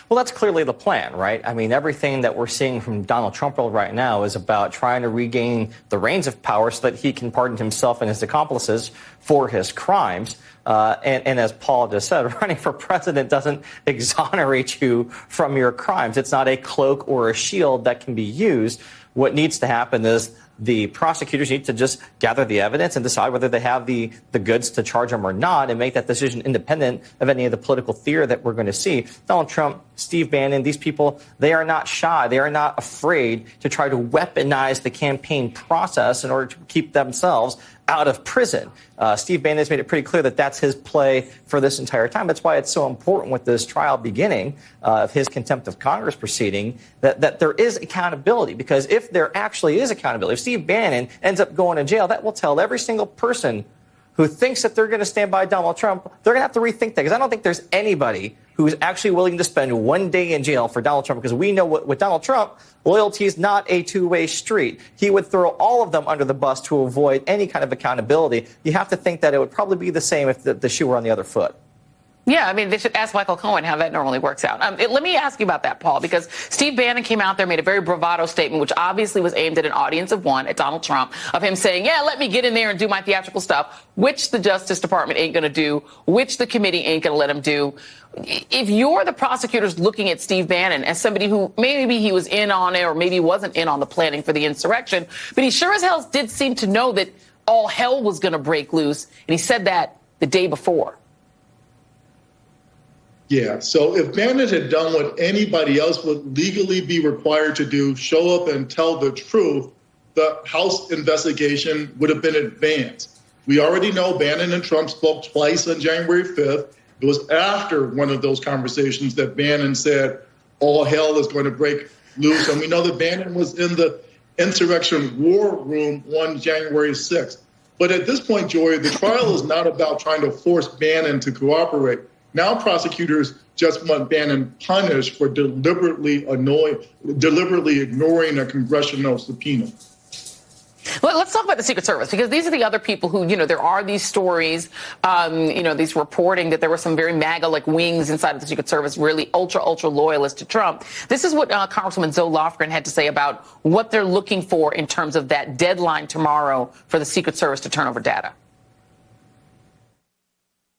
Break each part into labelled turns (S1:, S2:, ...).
S1: Well, that's clearly the plan, right? I mean, everything that we're seeing from Donald Trump right now is about trying to regain the reins of power so that he can pardon himself and his accomplices for his crimes. And as Paul just said, running for president doesn't exonerate you from your crimes. It's not a cloak or a shield that can be used. What needs to happen is the prosecutors need to just gather the evidence and decide whether they have the goods to charge him or not, and make that decision independent of any of the political theory that we're going to see. Donald Trump, Steve Bannon, these people, they are not shy. They are not afraid to try to weaponize the campaign process in order to keep themselves out of prison. Steve Bannon has made it pretty clear that that's his play for this entire time. That's why it's so important with this trial beginning of his contempt of Congress proceeding that there is accountability. Because if there actually is accountability, if Steve Bannon ends up going to jail, that will tell every single person who thinks that they're going to stand by Donald Trump, they're going to have to rethink that. Because I don't think there's anybody who's actually willing to spend one day in jail for Donald Trump. Because we know with Donald Trump, loyalty is not a two-way street. He would throw all of them under the bus to avoid any kind of accountability. You have to think that it would probably be the same if the shoe were on the other foot.
S2: Yeah, I mean, they should ask Michael Cohen how that normally works out. Let me ask you about that, Paul, because Steve Bannon came out there, made a very bravado statement, which obviously was aimed at an audience of one, at Donald Trump, of him saying, yeah, let me get in there and do my theatrical stuff, which the Justice Department ain't going to do, which the committee ain't going to let him do. If you're the prosecutors looking at Steve Bannon as somebody who maybe he was in on it or maybe wasn't in on the planning for the insurrection, but he sure as hell did seem to know that all hell was going to break loose, and he said that the day before.
S3: Yeah, so if Bannon had done what anybody else would legally be required to do, show up and tell the truth, the House investigation would have been advanced. We already know Bannon and Trump spoke twice on January 5th. It was after one of those conversations that Bannon said all hell is going to break loose. And we know that Bannon was in the insurrection war room on January 6th. But at this point, Joy, the trial is not about trying to force Bannon to cooperate. Now prosecutors just want Bannon punished for deliberately ignoring a congressional subpoena.
S2: Well, let's talk about the Secret Service, because these are the other people who, there are these stories, these reporting that there were some very MAGA-like wings inside of the Secret Service, really ultra loyalist to Trump. This is what Congresswoman Zoe Lofgren had to say about what they're looking for in terms of that deadline tomorrow for the Secret Service to turn over data.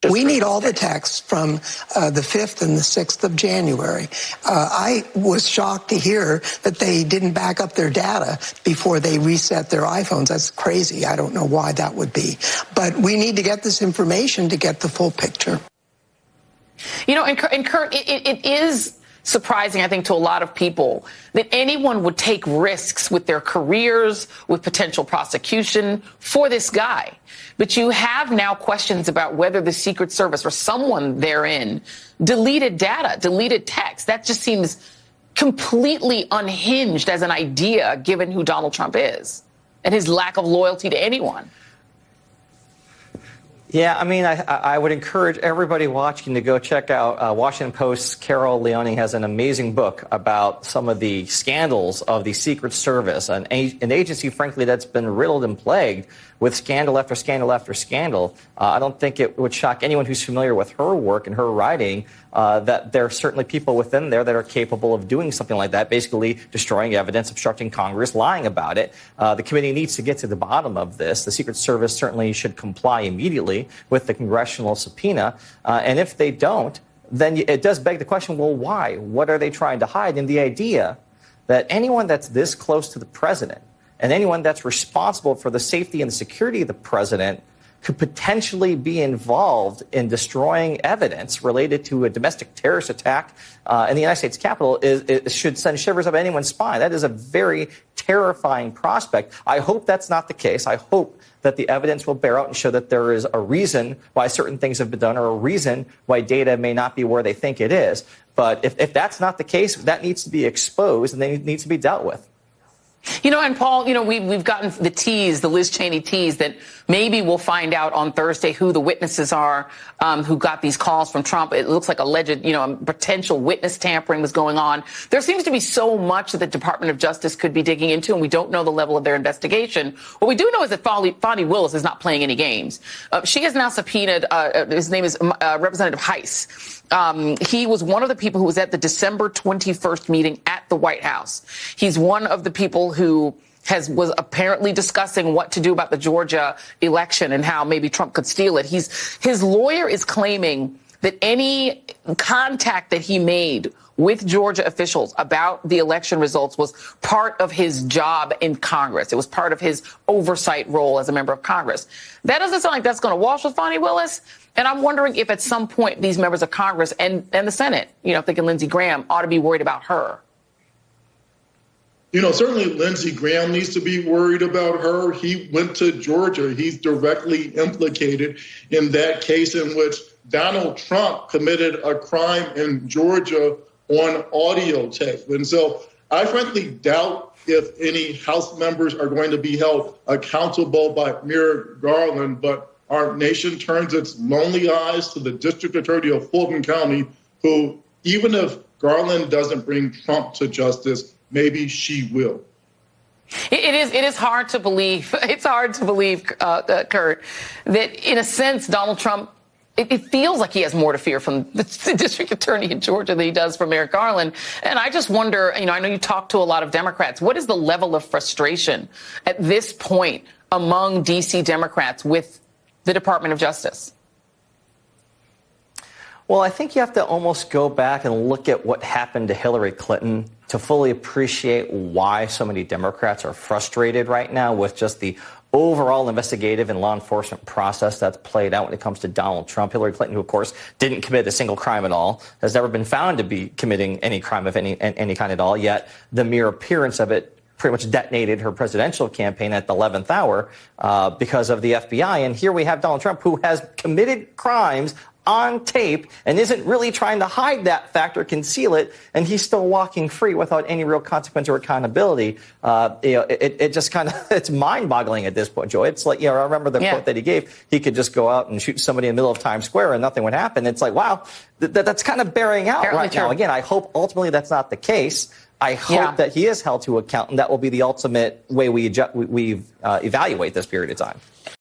S4: We need all the texts from the 5th and the 6th of January. I was shocked to hear that they didn't back up their data before they reset their iPhones. That's crazy. I don't know why that would be. But we need to get this information to get the full picture.
S2: And Kurt, it is surprising, I think, to a lot of people that anyone would take risks with their careers, with potential prosecution for this guy. But you have now questions about whether the Secret Service or someone therein deleted data, deleted text. That just seems completely unhinged as an idea, given who Donald Trump is and his lack of loyalty to anyone.
S1: Yeah, I mean, I would encourage everybody watching to go check out Washington Post's Carol Leone has an amazing book about some of the scandals of the Secret Service, an agency, frankly, that's been riddled and plagued with scandal after scandal after scandal. I don't think it would shock anyone who's familiar with her work and her writing that there are certainly people within there that are capable of doing something like that, basically destroying evidence, obstructing Congress, lying about it. The committee needs to get to the bottom of this. The Secret Service certainly should comply immediately with the congressional subpoena. And if they don't, then it does beg the question, well, why? What are they trying to hide? And the idea that anyone that's this close to the president and anyone that's responsible for the safety and the security of the president could potentially be involved in destroying evidence related to a domestic terrorist attack in the United States Capitol should send shivers up anyone's spine. That is a very terrifying prospect. I hope that's not the case. I hope that the evidence will bear out and show that there is a reason why certain things have been done or a reason why data may not be where they think it is. But if that's not the case, that needs to be exposed and that needs to be dealt with.
S2: And Paul, we've gotten the tease, the Liz Cheney tease, that maybe we'll find out on Thursday who the witnesses are who got these calls from Trump. It looks like alleged, potential witness tampering was going on. There seems to be so much that the Department of Justice could be digging into, and we don't know the level of their investigation. What we do know is that Fani Willis is not playing any games. She has now subpoenaed, his name is Representative Heiss. He was one of the people who was at the December 21st meeting at the White House. He's one of the people who was apparently discussing what to do about the Georgia election and how maybe Trump could steal it. His lawyer is claiming that any contact that he made with Georgia officials about the election results was part of his job in Congress. It was part of his oversight role as a member of Congress. That doesn't sound like that's going to wash with Fani Willis. And I'm wondering if at some point these members of Congress and the Senate, thinking Lindsey Graham, ought to be worried about her.
S3: Certainly Lindsey Graham needs to be worried about her. He went to Georgia. He's directly implicated in that case in which Donald Trump committed a crime in Georgia on audio tape. And so I frankly doubt if any House members are going to be held accountable by Merrick Garland, but our nation turns its lonely eyes to the district attorney of Fulton County, who, even if Garland doesn't bring Trump to justice, maybe she will.
S2: It is hard to believe. It's hard to believe, Kurt, that in a sense, Donald Trump, it feels like he has more to fear from the district attorney in Georgia than he does from Merrick Garland. And I just wonder, I know you talk to a lot of Democrats. What is the level of frustration at this point among D.C. Democrats with the Department of Justice?
S1: Well, I think you have to almost go back and look at what happened to Hillary Clinton to fully appreciate why so many Democrats are frustrated right now with just the overall investigative and law enforcement process that's played out when it comes to Donald Trump. Hillary Clinton, who, of course, didn't commit a single crime at all, has never been found to be committing any crime of any kind at all, yet the mere appearance of it pretty much detonated her presidential campaign at the 11th hour because of the FBI. And here we have Donald Trump, who has committed crimes on tape and isn't really trying to hide that fact or conceal it, and he's still walking free without any real consequence or accountability. It just kind of, it's mind-boggling at this point, Joy. It's like, I remember the quote that he gave. He could just go out and shoot somebody in the middle of Times Square and nothing would happen. It's like, wow, that's kind of bearing out right now. Again, I hope ultimately that's not the case. I hope that he is held to account, and that will be the ultimate way we evaluate this period of time.